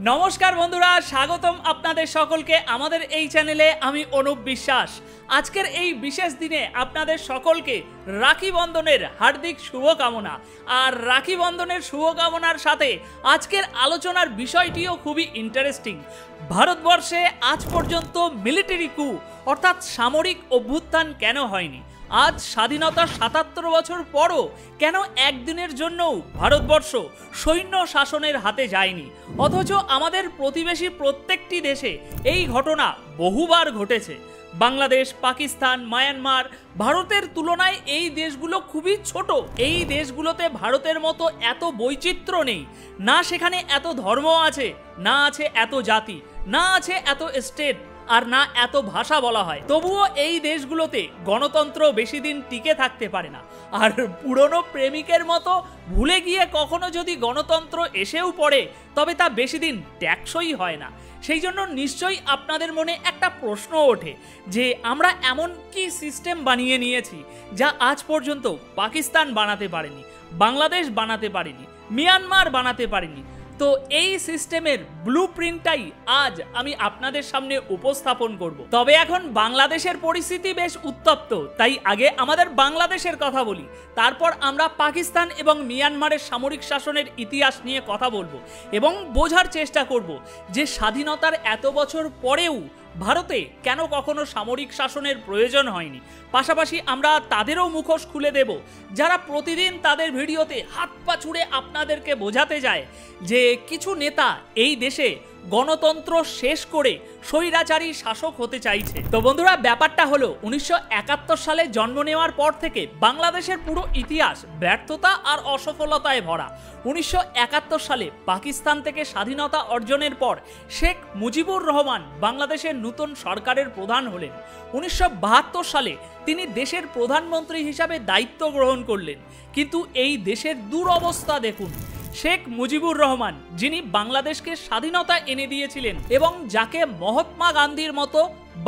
नमस्कार बंधुरा स्वागतम आपनादेर सकलके आमादेर एई चैनेले आमी अनुप विश्वास। आजकेर एई विशेष दिने आपनादेर सकलके राखी बंधनेर हार्दिक शुभकामना। और राखी बंधनेर शुभकामनार साथे आजकेर आलोचनार विषयटिও खूबই इंटारेस्टिंग। भारतवर्षे आज पर्यन्त मिलिटारि कू अर्थात सामरिक अभ्युत्थान केन हयनि? आज स्वाधीनतार ৭৭ बछर परो केन एकदिनेर जन्यও भारतवर्ष सैन्य शासनेर हाथे जायनि? अथच आमादेर प्रतिवेशी प्रत्येकटी देशे এই घटना बहुबार घटेছে। बांग्लादेश, पाकिस्तान, म्यांमार भारतेर तुलनाय এই দেশগুলো খুবই ছোট। এই দেশগুলোতে ভারতের মতো এত বৈচিত্র্য নেই, না সেখানে এত ধর্ম আছে, না আছে এত জাতি, না আছে এত স্টেট, আর না এত ভাষা বলা হয়। তবুও এই দেশগুলোতে গণতন্ত্র বেশি দিন টিকে থাকতে পারে না। আর পুরনো প্রেমিকের মতো ভুলে গিয়ে কখনো যদি গণতন্ত্র এসেও পড়ে তবে তা বেশি দিন টেকসই হয় না। সেই জন্য নিশ্চয়ই আপনাদের মনে একটা প্রশ্ন ওঠে যে আমরা এমন কি সিস্টেম বানিয়ে নিয়েছি যা আজ পর্যন্ত পাকিস্তান বানাতে পারেনি, বাংলাদেশ বানাতে পারেনি, মিয়ানমার বানাতে পারেনি। তো এই সিস্টেমের ব্লুপ্রিন্টটাই আজ আমি আপনাদের সামনে উপস্থাপন করব। তবে এখন বাংলাদেশের পরিস্থিতি বেশ উত্তপ্ত, তাই আগে আমাদের বাংলাদেশের কথা বলি, তারপর আমরা পাকিস্তান এবং মিয়ানমারের সামরিক শাসনের ইতিহাস নিয়ে কথা বলবো এবং বোঝার চেষ্টা করব যে স্বাধীনতার এত বছর পরেও ভারতে কেন কখনো সামরিক শাসনের প্রয়োজন হয়নি। পাশাপাশি আমরা তাদেরও মুখোশ খুলে দেব যারা প্রতিদিন তাদের ভিডিওতে হাত পা ছুড়ে আপনাদেরকে বোঝাতে যায় যে কিছু নেতা এই দেশে গণতন্ত্র শেষ করে স্বৈরাচারী শাসক হতে চাইছে। তো বন্ধুরা, ব্যাপারটা হলো 1971 সালে জন্ম নেওয়ার পর থেকে বাংলাদেশের পুরো ইতিহাস ব্যর্থতা আর অসফলতায় ভরা। 1971 সালে পাকিস্তান থেকে স্বাধীনতা অর্জনের পর শেখ মুজিবুর রহমান বাংলাদেশের নতুন সরকারের প্রধান হলেন। 1972 সালে তিনি দেশের প্রধানমন্ত্রী হিসাবে দায়িত্ব গ্রহণ করলেন। কিন্তু এই দেশের দুরবস্থা দেখুন। শেখ মুজিবুর রহমান, যিনি বাংলাদেশকে স্বাধীনতা এনে দিয়েছিলেন এবং যাকে মহাত্মা গান্ধীর মতো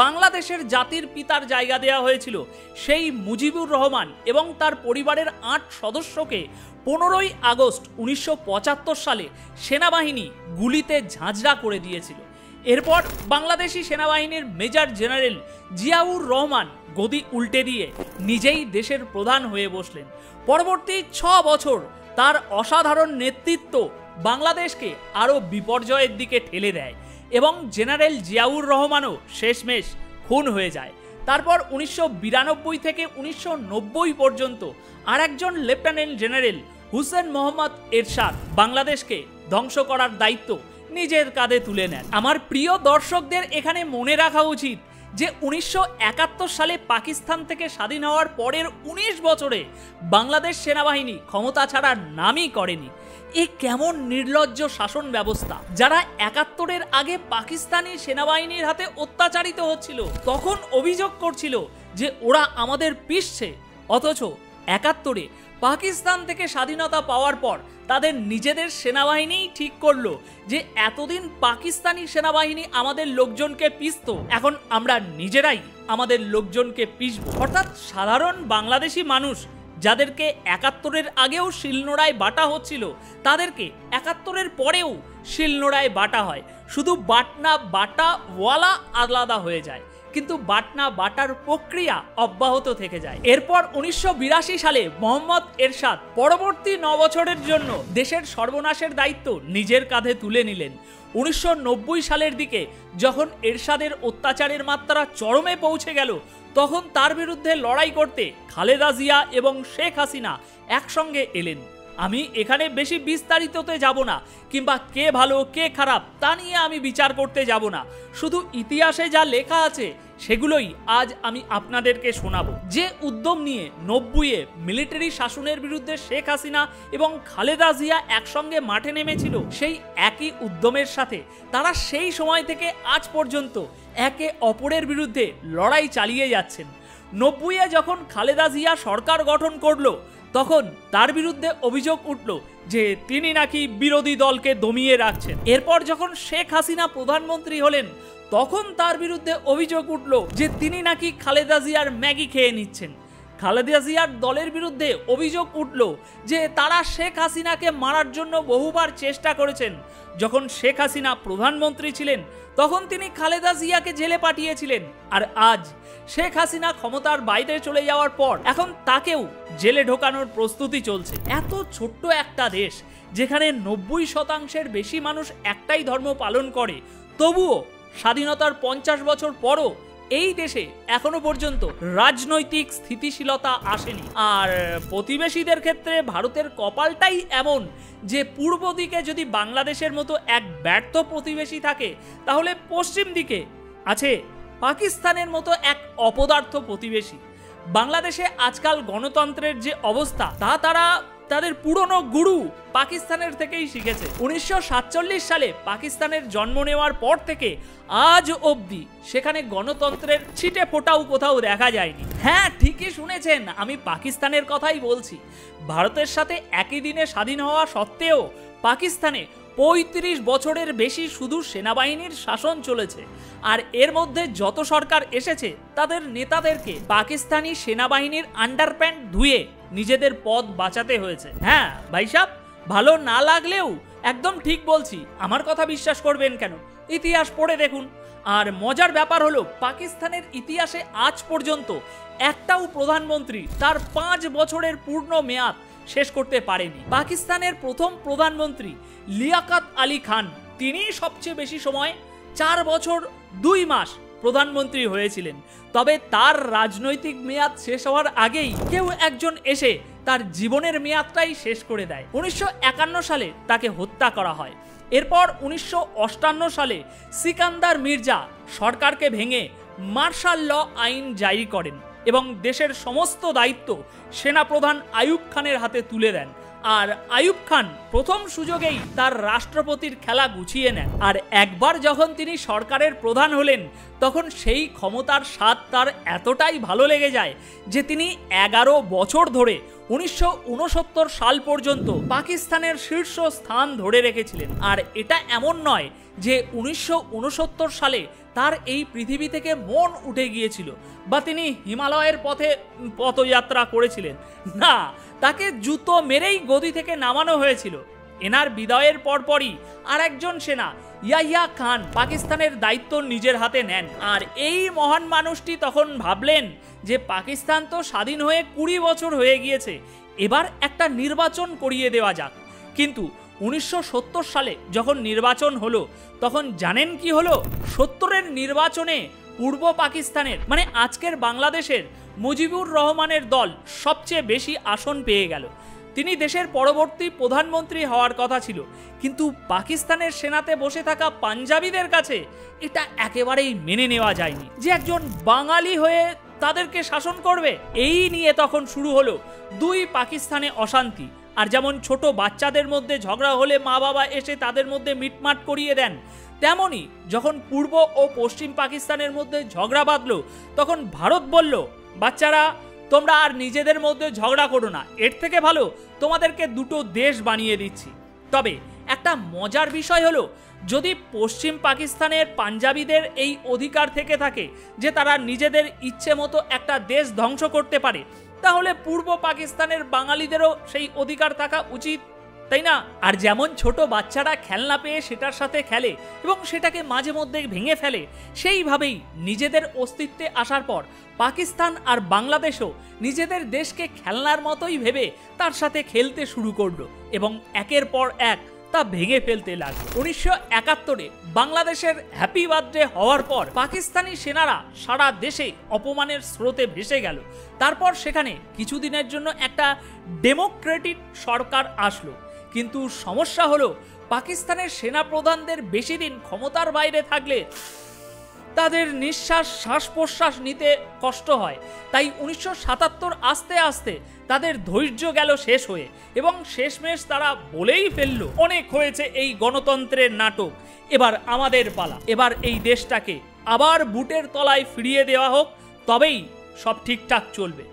বাংলাদেশের জাতির পিতার জায়গা দেওয়া হয়েছিল, সেই মুজিবুর রহমান এবং তার পরিবারের ৮ সদস্যকে 15ই আগস্ট 1975 সালে সেনাবাহিনী গুলিতে ঝাঁঝরা করে দিয়েছিল। এরপর বাংলাদেশি সেনাবাহিনীর মেজর জেনারেল জিয়াউর রহমান গদি উল্টে দিয়ে নিজেই দেশের প্রধান হয়ে বসলেন। পরবর্তী 6 বছর তার অসাধারণ নেতৃত্ব বাংলাদেশকে আরও বিপর্যয়ের দিকে ঠেলে দেয় এবং জেনারেল জিয়াউর রহমানও শেষমেশ খুন হয়ে যায়। তারপর 1992 থেকে 1990 পর্যন্ত আরেকজন লেফটেন্যান্ট জেনারেল হুসেন মোহাম্মদ এরশাদ বাংলাদেশকে ধ্বংস করার দায়িত্ব নিজের কাঁধে তুলে নেন। আমার প্রিয় দর্শকদের এখানে মনে রাখা উচিত যে 1971 সালে পাকিস্তান থেকে স্বাধীন হওয়ার পরের 19 বছরে বাংলাদেশ সেনাবাহিনী ক্ষমতা ছাড়ার নামই করেনি। এ কেমন নির্লজ্জ শাসন ব্যবস্থা! যারা 71-এর আগে পাকিস্তানি সেনাবাহিনীর হাতে অত্যাচারিত হচ্ছিল তখন অভিযোগ করছিল যে ওরা আমাদের পিষছে, অথচ 71-এ পাকিস্তান থেকে স্বাধীনতা পাওয়ার পর তাদের নিজেদের সেনাবাহিনীই ঠিক করলো যে এতদিন পাকিস্তানি সেনাবাহিনী আমাদের লোকজনকে পিষতো, এখন আমরা নিজেরাই আমাদের লোকজনকে পিষব। অর্থাৎ সাধারণ বাংলাদেশি মানুষ যাদেরকে 71-এর আগেও শিলনোড়ায় বাটা হচ্ছিল তাদেরকে 71-এর পরেও শিলনোড়ায় বাটা হয়, শুধু বাটনা বাটা ওয়ালা আলাদা হয়ে যায়, কিন্তু বাটনা বাটার প্রক্রিয়া অব্যাহত থেকে যায়। এরপর 1982 সালে মোহাম্মদ এরশাদ পরবর্তী 9 বছরের জন্য দেশের সর্বনাশের দায়িত্ব নিজের কাঁধে তুলে নিলেন। 1990 সালের দিকে যখন এরশাদের অত্যাচারের মাত্রা চরমে পৌঁছে গেল তখন তার বিরুদ্ধে লড়াই করতে খালেদা জিয়া এবং শেখ হাসিনা একসঙ্গে এলেন। আমি এখানে বেশি বিস্তারিততে যাব না, কিংবা কে ভালো কে খারাপ তা নিয়ে আমি বিচার করতে যাব না। শুধু ইতিহাসে যা লেখা আছে সেগুলোই আজ আমি আপনাদেরকে শোনাবো। যে উদ্যম নিয়ে 90-এ মিলিটারি শাসনের বিরুদ্ধে শেখ হাসিনা এবং খালেদা জিয়া একসঙ্গে মাঠে নেমেছিল, সেই একই উদ্যমের সাথে তারা সেই সময় থেকে আজ পর্যন্ত একে অপরের বিরুদ্ধে লড়াই চালিয়ে যাচ্ছেন। 90-এ যখন খালেদা জিয়া সরকার গঠন করলো তখন তার বিরুদ্ধে অভিযোগ উঠল যে তিনি নাকি বিরোধী দলকে দমিয়ে রাখছেন। এরপর যখন শেখ হাসিনা প্রধানমন্ত্রী হলেন তখন তার বিরুদ্ধে অভিযোগ উঠল যে তিনি নাকি খালেদা জিয়ার ম্যাগি খেয়ে নিচ্ছেন। খালেদা জিয়ার দলের বিরুদ্ধে অভিযোগ উঠল যে তারা শেখ হাসিনাকে মারার জন্য বহুবার চেষ্টা করেছেন। যখন শেখ হাসিনা প্রধানমন্ত্রী ছিলেন তখন তিনি খালেদা জিয়াকে জেলে পাঠিয়েছিলেন, আর আজ শেখ হাসিনা ক্ষমতার বাইরে চলে যাওয়ার পর এখন তাকেও জেলে ঢোকানোর প্রস্তুতি চলছে। এত ছোট্ট একটা দেশ যেখানে 90% বেশি মানুষ একটাই ধর্ম পালন করে, তবুও স্বাধীনতার 50 বছর পরও এই দেশে এখনো পর্যন্ত রাজনৈতিক স্থিতিশীলতা আসেনি। আর প্রতিবেশীদের ক্ষেত্রে ভারতের কপালটাই এমন যে পূর্ব দিকে যদি বাংলাদেশের মতো এক ব্যর্থ প্রতিবেশী থাকে, তাহলে পশ্চিম দিকে আছে পাকিস্তানের মতো এক অপদার্থ প্রতিবেশী। বাংলাদেশে আজকাল গণতন্ত্রের যে অবস্থা তা তারা তাদের পুরনো গুরু পাকিস্তানের থেকেই শিখেছে। 1947 সালে পাকিস্তানের জন্ম নেওয়ার পর থেকে আজ অবধি সেখানে গণতন্ত্রের ছিটে ফোটাও কোথাও দেখা যায়নি। হ্যাঁ, ঠিকই শুনেছেন, আমি পাকিস্তানের কথাই বলছি। ভারতের সাথে একই দিনে স্বাধীন হওয়া সত্ত্বেও পাকিস্তানে 35 বছরের বেশি শুধু সেনাবাহিনীর শাসন চলেছে। আর এর মধ্যে যত সরকার এসেছে তাদের নেতাদেরকে পাকিস্তানি সেনাবাহিনীর আন্ডারপ্যান্ট ধুয়ে নিজেদের পদ বাঁচাতে হয়েছে। হ্যাঁ ভাই সাহেব, ভালো না লাগলেও একদম ঠিক বলছি, আমার কথা বিশ্বাস করবেন কেন? ইতিহাস পড়ে দেখুন। আর মজার ব্যাপার হলো, পাকিস্তানের ইতিহাসে আজ পর্যন্ত একটাও প্রধানমন্ত্রী তার 5 বছরের পূর্ণ মেয়াদ শেষ করতে পারেনি। পাকিস্তানের প্রথম প্রধানমন্ত্রী লিয়াকত আলী খান, তিনি সবচেয়ে বেশি সময় 4 বছর 2 মাস প্রধানমন্ত্রী হয়েছিলেন। তবে তার রাজনৈতিক মেয়াদ শেষ হওয়ার আগেই কেউ একজন এসে তার জীবনের মেয়াদটাই শেষ করে দেয়। 1951 সালে তাকে হত্যা করা হয়। এরপর 1958 সালে সিকান্দার মির্জা সরকারকে ভেঙে মার্শাল ল আইন জারি করেন এবং দেশের সমস্ত দায়িত্ব সেনাপ্রধান আইয়ুব খানের হাতে তুলে দেন। আর আইয়ুব খান প্রথম সুযোগেই তার রাষ্ট্রপতির খেলা গুছিয়ে নেন। আর একবার যখন তিনি সরকারের প্রধান হলেন তখন সেই ক্ষমতার স্বাদ তার এতটাই ভালো লেগে যায় যে তিনি 11 বছর ধরে 1969 সাল পর্যন্ত পাকিস্তানের শীর্ষ স্থান ধরে রেখেছিলেন। আর এটা এমন নয় যে 1969 সালে তার এই পৃথিবী থেকে মন উঠে গিয়েছিল বা তিনি হিমালয়ের পথে পদযাত্রা করেছিলেন, না, তাকে জুতো মেরেই গদি থেকে নামানো হয়েছিল। এনার বিদায়ের পরপরই আর একজন সেনা ইয়াহিয়া খান পাকিস্তানের দায়িত্ব নিজের হাতে নেন। আর এই মহান মানুষটি তখন ভাবলেন যে পাকিস্তান তো স্বাধীন হয়ে 20 বছর হয়ে গিয়েছে, এবার একটা নির্বাচন করিয়ে দেওয়া যাক। কিন্তু 1970 সালে যখন নির্বাচন হলো তখন জানেন কি হলো? 70-এর নির্বাচনে পূর্ব পাকিস্তানের মানে আজকের বাংলাদেশের মুজিবুর রহমানের দল সবচেয়ে বেশি আসন পেয়ে গেল। তিনি দেশের পরবর্তী প্রধানমন্ত্রী হওয়ার কথা ছিল, কিন্তু পাকিস্তানের সেনাতে বসে থাকা পাঞ্জাবিদের কাছে এটা একেবারেই মেনে নেওয়া যায়নি যে একজন বাঙালি হয়ে তাদেরকে শাসন করবে। এই নিয়ে তখন শুরু হলো 2 পাকিস্তানে অশান্তি। আর যেমন ছোট বাচ্চাদের মধ্যে ঝগড়া হলে মা বাবা এসে তাদের মধ্যে মিটমাট করিয়ে দেন, তেমনি যখন পূর্ব ও পশ্চিম পাকিস্তানের মধ্যে ঝগড়া বাঁধলো তখন ভারত বলল, বাচ্চারা তোমরা আর নিজেদের মধ্যে ঝগড়া করো না, এর থেকে ভালো তোমাদেরকে 2টো দেশ বানিয়ে দিচ্ছি। তবে একটা মজার বিষয় হলো, যদি পশ্চিম পাকিস্তানের পাঞ্জাবিদের এই অধিকার থেকে থাকে যে তারা নিজেদের ইচ্ছে মতো একটা দেশ ধ্বংস করতে পারে, তাহলে পূর্ব পাকিস্তানের বাঙালিদেরও সেই অধিকার থাকা উচিত, তাই না? আর যেমন ছোট বাচ্চারা খেলনা পেয়ে সেটার সাথে খেলে এবং সেটাকে মাঝে মধ্যে ভেঙে ফেলে, সেইভাবেই নিজেদের অস্তিত্বে আসার পর পাকিস্তান আর বাংলাদেশও নিজেদের দেশকে খেলনার মতোই ভেবে তার সাথে খেলতে শুরু করলো এবং একের পর এক তা ভেঙে ফেলতে লাগলো। 1971-এ বাংলাদেশের হ্যাপি বার্থডে হওয়ার পর পাকিস্তানি সেনারা সারা দেশে অপমানের স্রোতে ভেসে গেল। তারপর সেখানে কিছুদিনের জন্য একটা ডেমোক্রেটিক সরকার আসলো, কিন্তু সমস্যা হলো পাকিস্তানের সেনাপ্রধানদের বেশি দিন ক্ষমতার বাইরে থাকলে তাদের শ্বাস প্রশ্বাস নিতে কষ্ট হয়। তাই 1977 আস্তে আস্তে তাদের ধৈর্য গেল শেষ হয়ে এবং শেষমেশ তারা বলেই ফেললো, অনেক হয়েছে এই গণতন্ত্রের নাটক, এবার আমাদের পালা, এবার এই দেশটাকে আবার বুটের তলায় ফিরিয়ে দেওয়া হোক, তবেই সব ঠিকঠাক চলবে।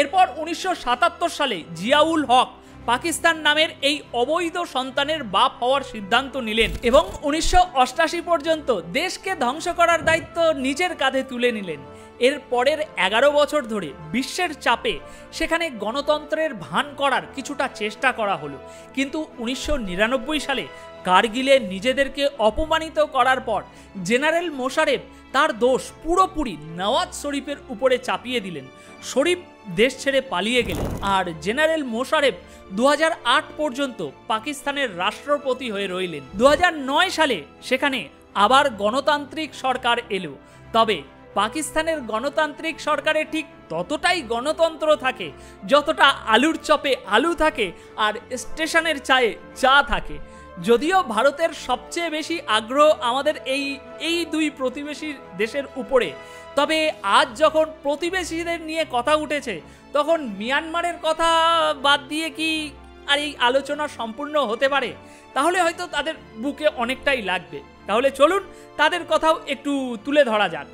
এরপর 1977 সালে জিয়াউল হক পাকিস্তান নামের এই অবৈধ সন্তানের বাপ হওয়ার সিদ্ধান্ত নিলেন এবং 1988 পর্যন্ত দেশকে ধ্বংস করার দায়িত্ব নিজের কাঁধে তুলে নিলেন। এর পরের 11 বছর ধরে বিশ্বের চাপে সেখানে গণতন্ত্রের ভান করার কিছুটা চেষ্টা করা হলো, কিন্তু 1999 সালে কারগিলে নিজেদেরকে অপমানিত করার পর জেনারেল মোশারেফ তার দোষ পুরোপুরি নওয়াজ শরীফের উপরে চাপিয়ে দিলেন। শরীফ দেশ ছেড়ে পালিয়ে গেলেন আর জেনারেল মোশারেফ 2008 পর্যন্ত পাকিস্তানের রাষ্ট্রপতি হয়ে রইলেন। 2009 সালে সেখানে আবার গণতান্ত্রিক সরকার এলো, তবে পাকিস্তানের গণতান্ত্রিক সরকারে ঠিক ততটাই গণতন্ত্র থাকে যতটা আলুর চপে আলু থাকে আর স্টেশনের চায়ে চা থাকে। যদিও ভারতের সবচেয়ে বেশি আগ্রহ আমাদের এই দুই প্রতিবেশী দেশের উপরে, তবে আজ যখন প্রতিবেশীদের নিয়ে কথা উঠেছে তখন মিয়ানমারের কথা বাদ দিয়ে কি আর এই আলোচনা সম্পূর্ণ হতে পারে? তাহলে হয়তো তাদের বুকে অনেকটাই লাগবে। তাহলে চলুন তাদের কথাও একটু তুলে ধরা যাক।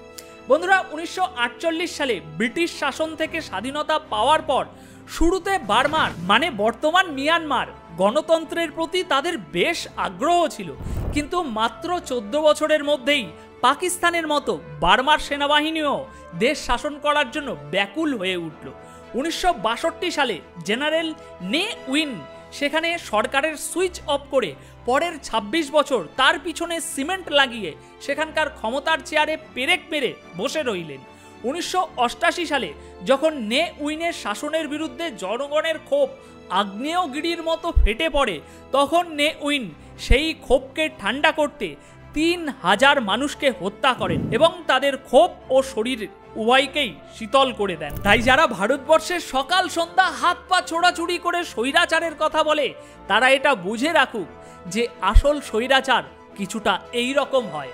বন্ধুরা, 1948 সালে ব্রিটিশ শাসন থেকে স্বাধীনতা পাওয়ার পর শুরুতে বার্মার মানে বর্তমান মিয়ানমার গণতন্ত্রের প্রতি তাদের বেশ আগ্রহ ছিল, কিন্তু মাত্র 14 বছরের মধ্যেই পাকিস্তানের মতো বার্মার সেনাবাহিনীও দেশ শাসন করার জন্য ব্যাকুল হয়ে উঠল। 1962 সালে জেনারেল নে উইন সেখানে সরকারের সুইচ অফ করে পরের 26 বছর তার পিছনে সিমেন্ট লাগিয়ে সেখানকার ক্ষমতার চেয়ারে পেরেক মেরে বসে রইলেন। 1988 সালে যখন নে উইনের শাসনের বিরুদ্ধে জনগণের ক্ষোভ আগ্নেয়গিরির মতো ফেটে পড়ে, তখন নে উইন সেই ক্ষোভকে ঠান্ডা করতে 3000 মানুষকে হত্যা করেন এবং তাদের ক্ষোভ ও শরীর উভয়কেই শীতল করে দেন। তাই যারা ভারতবর্ষের সকাল সন্ধ্যা হাত পা ছোড়াছুড়ি করে স্বৈরাচারের কথা বলে, তারা এটা বুঝে রাখুক যে আসল স্বৈরাচার কিছুটা এই রকম হয়।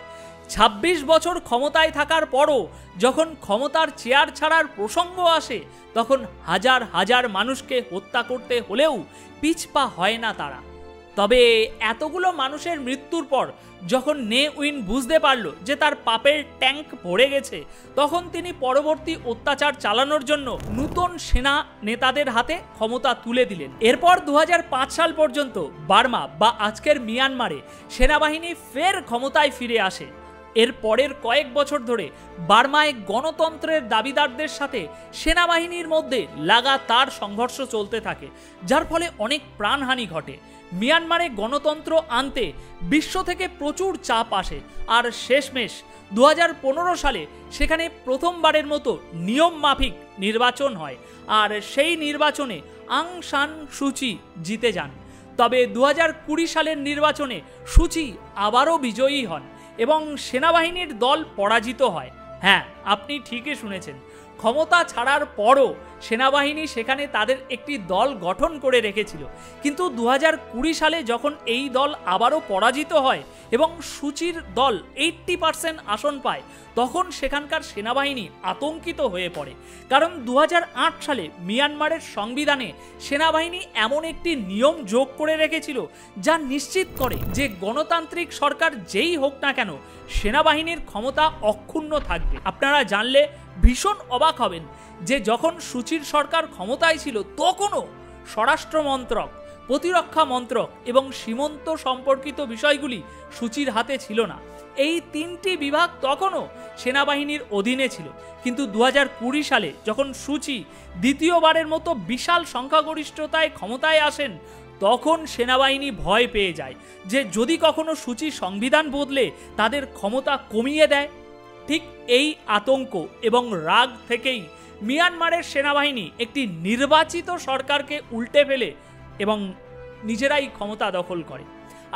26 বছর ক্ষমতায় থাকার পরও যখন ক্ষমতার চেয়ার ছাড়ার প্রসঙ্গ আসে, তখন হাজার হাজার মানুষকে হত্যা করতে হলেও পিছপা হয় না তারা। তবে এতগুলো মানুষের মৃত্যুর পর যখন নে উইন বুঝতে পারল যে তার পাপের ট্যাঙ্ক ভরে গেছে, তখন তিনি পরবর্তী অত্যাচার চালানোর জন্য নতুন সেনা নেতাদের হাতে ক্ষমতা তুলে দিলেন। এরপর 2005 সাল পর্যন্ত বার্মা বা আজকের মিয়ানমারে সেনাবাহিনী ফের ক্ষমতায় ফিরে আসে। এর পরের কয়েক বছর ধরে বার্মায় গণতন্ত্রের দাবিদারদের সাথে সেনাবাহিনীর মধ্যে লাগাতার সংঘর্ষ চলতে থাকে, যার ফলে অনেক প্রাণহানি ঘটে। মিয়ানমারে গণতন্ত্র আনতে বিশ্ব থেকে প্রচুর চাপ আসে আর শেষমেশ 2015 সালে সেখানে প্রথমবারের মতো নিয়ম মাফিক নির্বাচন হয় আর সেই নির্বাচনে আং সান সুচি জিতে যান। তবে 2020 সালের নির্বাচনে সুচি আবারও বিজয়ী হন এবং সেনাবাহিনীর দল পরাজিত হয়। হ্যাঁ, আপনি ঠিকই শুনেছেন, ক্ষমতা ছাড়ার পরও সেনাবাহিনী সেখানে তাদের একটি দল গঠন করে রেখেছিল, কিন্তু 2020 সালে যখন এই দল আবারও পরাজিত হয় এবং সুচির দল 80% আসন পায়, তখন সেখানকার সেনাবাহিনী আতঙ্কিত হয়ে পড়ে। কারণ 2008 সালে মিয়ানমারের সংবিধানে সেনাবাহিনী এমন একটি নিয়ম যোগ করে রেখেছিল যা নিশ্চিত করে যে গণতান্ত্রিক সরকার যেই হোক না কেন, সেনাবাহিনীর ক্ষমতা অক্ষুণ্ণ থাকবে। আপনারা জানলে ভীষণ অবাক হবেন যে যখন সুচির সরকার ক্ষমতায় ছিল, তখনও স্বরাষ্ট্র মন্ত্রক, প্রতিরক্ষা মন্ত্রক এবং সীমান্ত সম্পর্কিত বিষয়গুলি সুচির হাতে ছিল না। এই তিনটি বিভাগ তখনও সেনাবাহিনীর অধীনে ছিল, কিন্তু 2020 সালে যখন সুচি দ্বিতীয়বারের মতো বিশাল সংখ্যাগরিষ্ঠতায় ক্ষমতায় আসেন, তখন সেনাবাহিনী ভয় পেয়ে যায় যে যদি কখনো সুচি সংবিধান বদলে তাদের ক্ষমতা কমিয়ে দেয়। ঠিক এই আতঙ্ক এবং রাগ থেকেই মিয়ানমারের সেনাবাহিনী একটি নির্বাচিত সরকারকে উল্টে ফেলে এবং নিজেরাই ক্ষমতা দখল করে।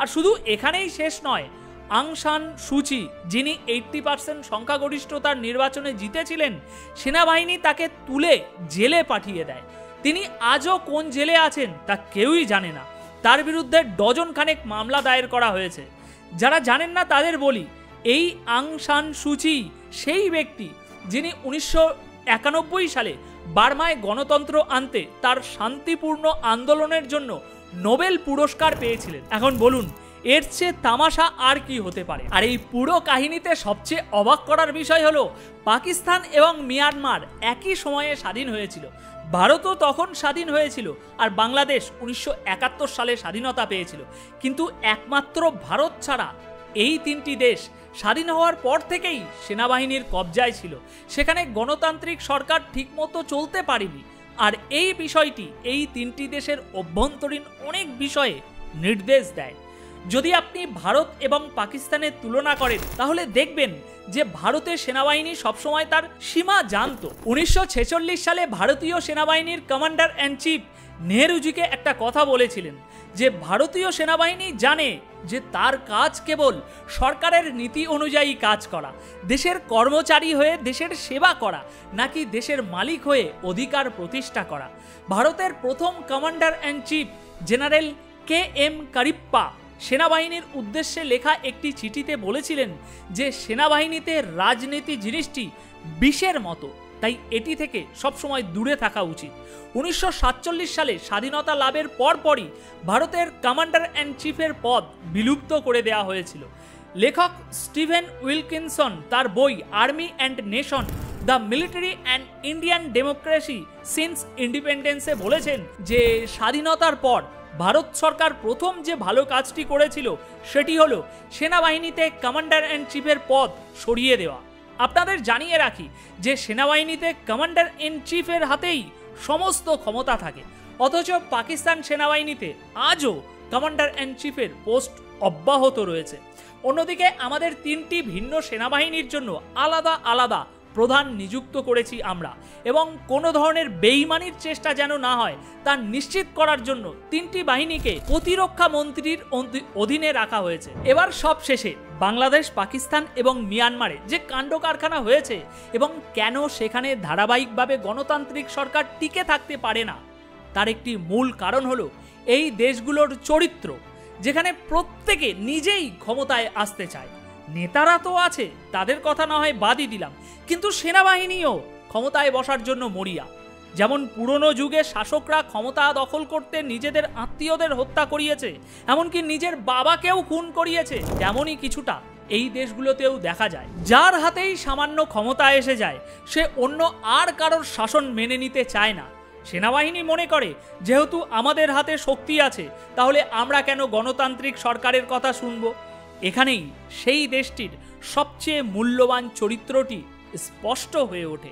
আর শুধু এখানেই শেষ নয়, আং সান সুচি যিনি 80% সংখ্যাগরিষ্ঠতার নির্বাচনে জিতেছিলেন, সেনাবাহিনী তাকে তুলে জেলে পাঠিয়ে দেয়। তিনি আজও কোন জেলে আছেন তা কেউই জানে না। তার বিরুদ্ধে ডজন খানেক মামলা দায়ের করা হয়েছে। যারা জানেন না তাদের বলি, এই আং সান সুচি সেই ব্যক্তি যিনি 1991 সালে বার্মায় গণতন্ত্র আনতে তার শান্তিপূর্ণ আন্দোলনের জন্য নোবেল পুরস্কার পেয়েছিলেন। এখন বলুন, এর চেয়ে তামাশা আর কি হতে পারে? আর এই পুরো কাহিনীতে সবচেয়ে অবাক করার বিষয় হলো, পাকিস্তান এবং মিয়ানমার একই সময়ে স্বাধীন হয়েছিল। ভারতও তখন স্বাধীন হয়েছিল আর বাংলাদেশ 1971 সালে স্বাধীনতা পেয়েছিল, কিন্তু একমাত্র ভারত ছাড়া এই তিনটি দেশ স্বাধীন হওয়ার পর থেকেই সেনাবাহিনীর কবজায় ছিল। সেখানে গণতান্ত্রিক সরকার ঠিকমতো চলতে পারেনি। আর এই বিষয়টি এই তিনটি দেশের অভ্যন্তরীণ অনেক বিষয়ে নির্দেশ দেয়। যদি আপনি ভারত এবং পাকিস্তানের তুলনা করেন তাহলে দেখবেন যে ভারতের সেনাবাহিনী সবসময় তার সীমা জানত। 1946 সালে ভারতীয় সেনাবাহিনীর কমান্ডার ইন চিফ নেহরুজিকে একটা কথা বলেছিলেন যে ভারতীয় সেনাবাহিনী জানে যে তার কাজ কেবল সরকারের নীতি অনুযায়ী কাজ করা, দেশের কর্মচারী হয়ে দেশের সেবা করা, নাকি দেশের মালিক হয়ে অধিকার প্রতিষ্ঠা করা। ভারতের প্রথম commander in chief general KM কারিপ্পা সেনাবাহিনীর উদ্দেশ্যে লেখা একটি চিঠিতে বলেছিলেন যে সেনাবাহিনীতে রাজনীতি জিনিসটি বিষের মতো, তাই এটি থেকে সবসময় দূরে থাকা উচিত। 1947 সালে স্বাধীনতা লাভের পরপরই ভারতের কমান্ডার ইন চিফের পদ বিলুপ্ত করে দেওয়া হয়েছিল। লেখক স্টিভেন উইলকিনসন তার বই army and nation, the military and Indian democracy since ইন্ডিপেন্ডেন্সে বলেছেন যে স্বাধীনতার পর ভারত সরকার প্রথম যে ভালো কাজটি করেছিল সেটি হলো সেনাবাহিনীতে কমান্ডার ইন চিফের পদ সরিয়ে দেওয়া। আপনাদের জানিয়ে রাখি যে সেনাবাহিনীতে কমান্ডার ইন চিফের হাতেই সমস্ত ক্ষমতা থাকে, অথচ পাকিস্তান সেনাবাহিনীতে আজও কমান্ডার ইন চিফের পোস্ট অব্যাহত রয়েছে। অন্যদিকে আমাদের তিনটি ভিন্ন সেনাবাহিনীর জন্য আলাদা আলাদা প্রধান নিযুক্ত করেছি আমরা, এবং কোনো ধরনের বেইমানির চেষ্টা যেন না হয় তা নিশ্চিত করার জন্য তিনটি বাহিনীকে প্রতিরক্ষা মন্ত্রীর অধীনে রাখা হয়েছে। এবার সব শেষে বাংলাদেশ, পাকিস্তান এবং মিয়ানমারে যে কাণ্ড কারখানা হয়েছে এবং কেন সেখানে ধারাবাহিকভাবে গণতান্ত্রিক সরকার টিকে থাকতে পারে না, তার একটি মূল কারণ হলো এই দেশগুলোর চরিত্র, যেখানে প্রত্যেকে নিজেই ক্ষমতায় আসতে চায়। নেতারা তো আছে, তাদের কথা না হয় বাদই দিলাম, কিন্তু সেনাবাহিনীও ক্ষমতায় বসার জন্য মরিয়া। যেমন পুরনো যুগে শাসকরা ক্ষমতা দখল করতে নিজেদের আত্মীয়দের হত্যা করিয়েছে, এমনকি নিজের বাবাকেও খুন করিয়েছে, তেমনই কিছুটা এই দেশগুলোতেও দেখা যায়। যার হাতেই সামান্য ক্ষমতা এসে যায় সে অন্য আর কারোর শাসন মেনে নিতে চায় না। সেনাবাহিনী মনে করে যেহেতু আমাদের হাতে শক্তি আছে তাহলে আমরা কেন গণতান্ত্রিক সরকারের কথা শুনব। এখানেই সেই দেশটির সবচেয়ে মূল্যবান চরিত্রটি স্পষ্ট হয়ে ওঠে।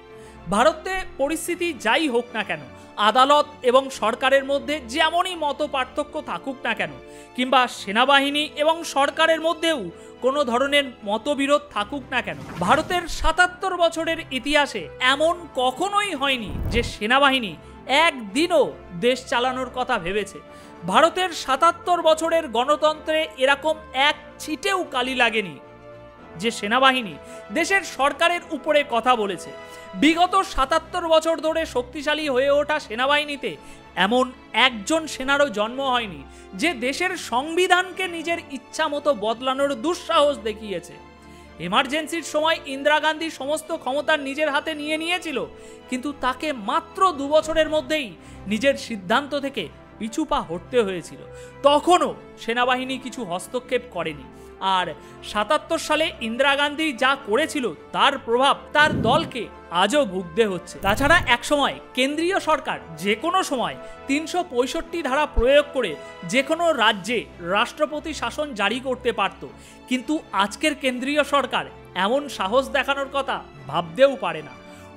ভারতে পরিস্থিতি যাই হোক না কেন, আদালত এবং সরকারের মধ্যে যেমনই মত পার্থক্য থাকুক না কেন, কিংবা সেনাবাহিনী এবং সরকারের মধ্যেও কোনো ধরনের মতবিরোধ থাকুক না কেন, ভারতের ৭৭ বছরের ইতিহাসে এমন কখনোই হয়নি যে সেনাবাহিনী একদিনও দেশ চালানোর কথা ভেবেছে। ভারতের ৭৭ বছরের গণতন্ত্রে এরকম এক ছিটেও কালি লাগেনি যে সেনাবাহিনী দেশের সরকারের উপরে কথা বলেছে। বিগত ৭৭ বছর ধরে শক্তিশালী হয়ে ওঠা সেনাবাহিনীতে এমন একজন সেনারও জন্ম হয়নি যে দেশের সংবিধানকে নিজের ইচ্ছা মতো বদলানোর দুঃসাহস দেখিয়েছে। এমার্জেন্সির সময় ইন্দিরা গান্ধী সমস্ত ক্ষমতা নিজের হাতে নিয়ে নিয়েছিল, কিন্তু তাকে মাত্র ২ বছরের মধ্যেই নিজের সিদ্ধান্ত থেকে পিছু পা হটতে হয়েছিল। তখনও সেনাবাহিনী কিছু হস্তক্ষেপ করেনি। আর ৭৭ সালে ইন্দিরা গান্ধী যা করেছিল তার প্রভাব তার দলকে আজও ভুগতে হচ্ছে। তাছাড়া একসময় কেন্দ্রীয় সরকার যে কোনো সময় ৩৬৫ ধারা প্রয়োগ করে যে কোনো রাজ্যে রাষ্ট্রপতি শাসন জারি করতে পারত, কিন্তু আজকের কেন্দ্রীয় সরকার এমন সাহস দেখানোর কথা ভাবতেও পারে না।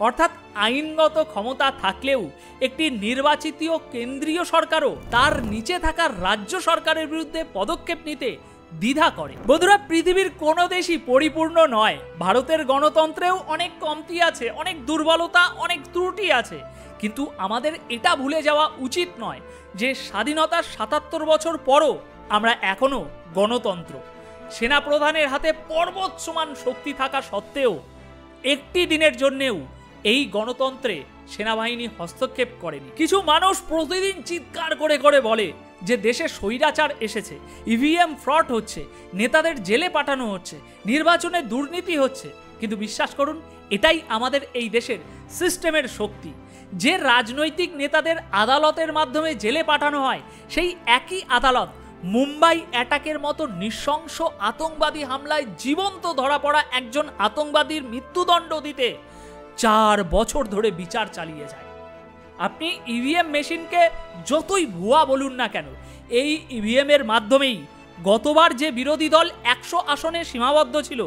অর্থাৎ আইনগত ক্ষমতা থাকলেও একটি নির্বাচিত কেন্দ্রীয় সরকারও তার নিচে থাকা রাজ্য সরকারের বিরুদ্ধে পদক্ষেপ নিতে দ্বিধা করে। বন্ধুরা, পৃথিবীর কোনো দেশই পরিপূর্ণ নয়। ভারতের গণতন্ত্রেও অনেক কমতি আছে, অনেক দুর্বলতা, অনেক ত্রুটি আছে, কিন্তু আমাদের এটা ভুলে যাওয়া উচিত নয় যে স্বাধীনতার ৭৭ বছর পরও আমরা এখনো গণতন্ত্র। সেনাপ্রধানের হাতে পর্বত সমান শক্তি থাকা সত্ত্বেও একটি দিনের জন্যেও এই গণতন্ত্রে সেনাবাহিনী হস্তক্ষেপ করেনি। কিছু মানুষ প্রতিদিন চিৎকার করে করে বলে যে দেশে স্বৈরাচার এসেছে, ইভিএম ফ্রড হচ্ছে, নেতাদের জেলে পাঠানো হচ্ছে, নির্বাচনে দুর্নীতি হচ্ছে, কিন্তু বিশ্বাস করুন এটাই আমাদের এই দেশের সিস্টেমের শক্তি। যে রাজনৈতিক নেতাদের আদালতের মাধ্যমে জেলে পাঠানো হয়, সেই একই আদালত মুম্বাই অ্যাটাকের মতো নৃশংস আতঙ্কবাদী হামলায় জীবন্ত ধরা পড়া একজন আতঙ্কবাদীর মৃত্যুদণ্ড দিতে ৪ বছর ধরে বিচার চালিয়ে যায়। আপনি ইভিএম মেশিনকে যতই ভুয়া বলুন না কেন, এই ইভিএম এর মাধ্যমেই গতবার যে বিরোধী দল 100 আসনে সীমাবদ্ধ ছিল,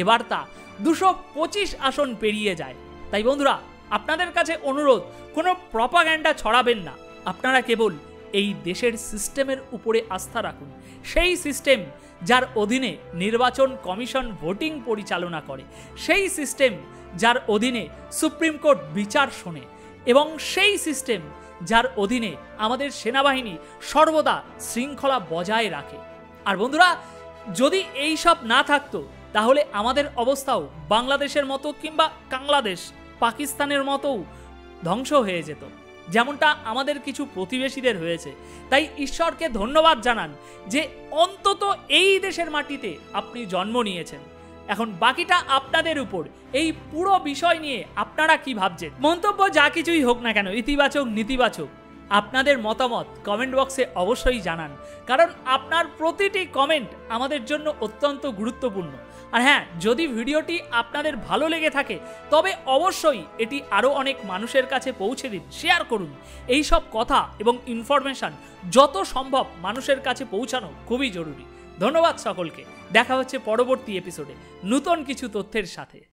এবার তা 225 আসন পেরিয়ে যায়। তাই বন্ধুরা, আপনাদের কাছে অনুরোধ, কোনো প্রপাগ্যান্ডা ছড়াবেন না। আপনারা কেবল এই দেশের সিস্টেমের উপরে আস্থা রাখুন, সেই সিস্টেম যার অধীনে নির্বাচন কমিশন ভোটিং পরিচালনা করে, সেই সিস্টেম যার অধীনে সুপ্রিম কোর্ট বিচার শোনে, এবং সেই সিস্টেম যার অধীনে আমাদের সেনাবাহিনী সর্বদা শৃঙ্খলা বজায় রাখে। আর বন্ধুরা, যদি এই সব না থাকতো তাহলে আমাদের অবস্থাও বাংলাদেশের মতো কিংবা বাংলাদেশ পাকিস্তানের মতোও ধ্বংস হয়ে যেত, যেমনটা আমাদের কিছু প্রতিবেশীদের হয়েছে। তাই ঈশ্বরকে ধন্যবাদ জানান যে অন্তত এই দেশের মাটিতে আপনি জন্ম নিয়েছেন। এখন বাকিটা আপনাদের উপর। এই পুরো বিষয় নিয়ে আপনারা কি ভাবছেন? মন্তব্য যা কিছুই হোক না কেন, ইতিবাচক নেতিবাচক, আপনাদের মতামত কমেন্ট বক্সে অবশ্যই জানান, কারণ আপনার প্রতিটি কমেন্ট আমাদের জন্য অত্যন্ত গুরুত্বপূর্ণ। আর হ্যাঁ, যদি ভিডিওটি আপনাদের ভালো লেগে থাকে তবে অবশ্যই এটি আরও অনেক মানুষের কাছে পৌঁছে দিন, শেয়ার করুন। এই সব কথা এবং ইনফরমেশন যত সম্ভব মানুষের কাছে পৌঁছানো খুবই জরুরি। ধন্যবাদ সকলকে। দেখা হচ্ছে পরবর্তী এপিসোডে নতুন কিছু তথ্যের সাথে।